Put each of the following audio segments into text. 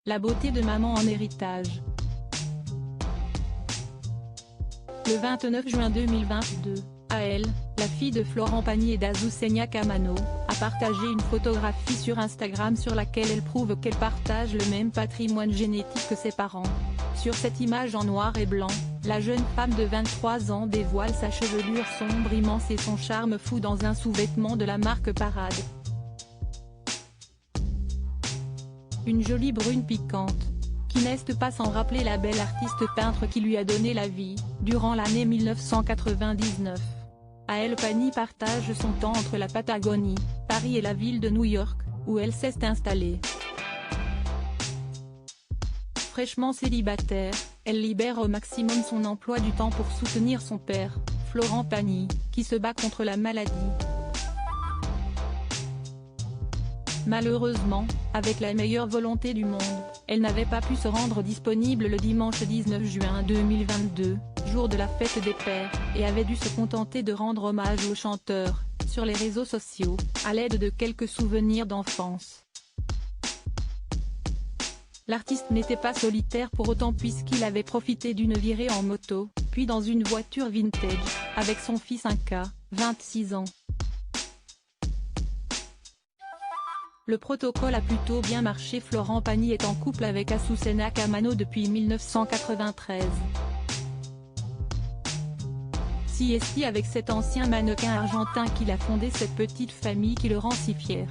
La beauté de maman en héritage. Le 29 juin 2022, Aëlle, la fille de Florent Pagny et d'Azucena Kamano, a partagé une photographie sur Instagram sur laquelle elle prouve qu'elle partage le même patrimoine génétique que ses parents. Sur cette image en noir et blanc, la jeune femme de 23 ans dévoile sa chevelure sombre immense et son charme fou dans un sous-vêtement de la marque Parade. Une jolie brune piquante, qui n'est pas sans rappeler la belle artiste peintre qui lui a donné la vie, durant l'année 1999. Aëlle Pagny partage son temps entre la Patagonie, Paris et la ville de New York, où elle s'est installée. Fraîchement célibataire, elle libère au maximum son emploi du temps pour soutenir son père, Florent Pagny, qui se bat contre la maladie. Malheureusement, avec la meilleure volonté du monde, elle n'avait pas pu se rendre disponible le dimanche 19 juin 2022, jour de la fête des pères, et avait dû se contenter de rendre hommage au chanteur, sur les réseaux sociaux, à l'aide de quelques souvenirs d'enfance. L'artiste n'était pas solitaire pour autant puisqu'il avait profité d'une virée en moto, puis dans une voiture vintage, avec son fils Inca, 26 ans. Le protocole a plutôt bien marché. Florent Pagny est en couple avec Azucena Kamano depuis 1993. Si avec cet ancien mannequin argentin qu'il a fondé cette petite famille qui le rend si fier.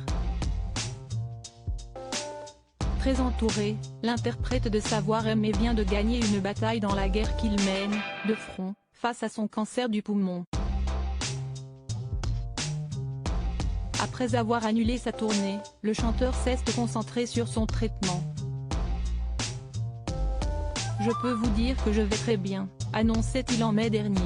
Très entouré, l'interprète de Savoir-Aimer vient de gagner une bataille dans la guerre qu'il mène, de front, face à son cancer du poumon. Après avoir annulé sa tournée, le chanteur s'est concentré sur son traitement. Je peux vous dire que je vais très bien, annonçait-il en mai dernier.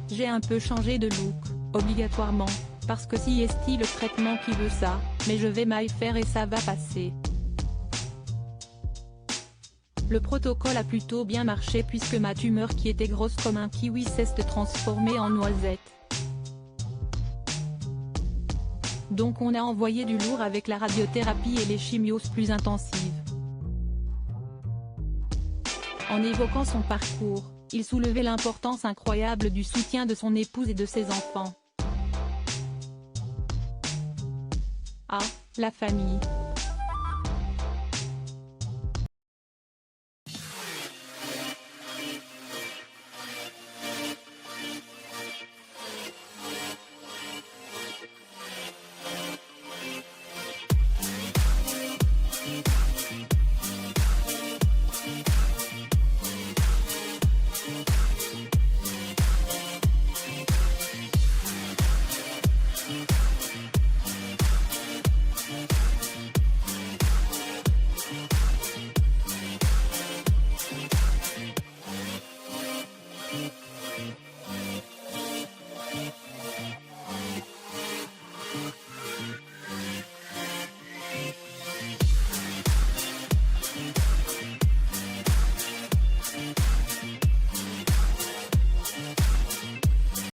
J'ai un peu changé de look, obligatoirement, parce que si est le traitement qui veut ça, mais je vais m'y faire et ça va passer. Le protocole a plutôt bien marché puisque ma tumeur qui était grosse comme un kiwi s'est transformée en noisette. Donc on a envoyé du lourd avec la radiothérapie et les chimios plus intensives. En évoquant son parcours, il soulevait l'importance incroyable du soutien de son épouse et de ses enfants. Ah, la famille.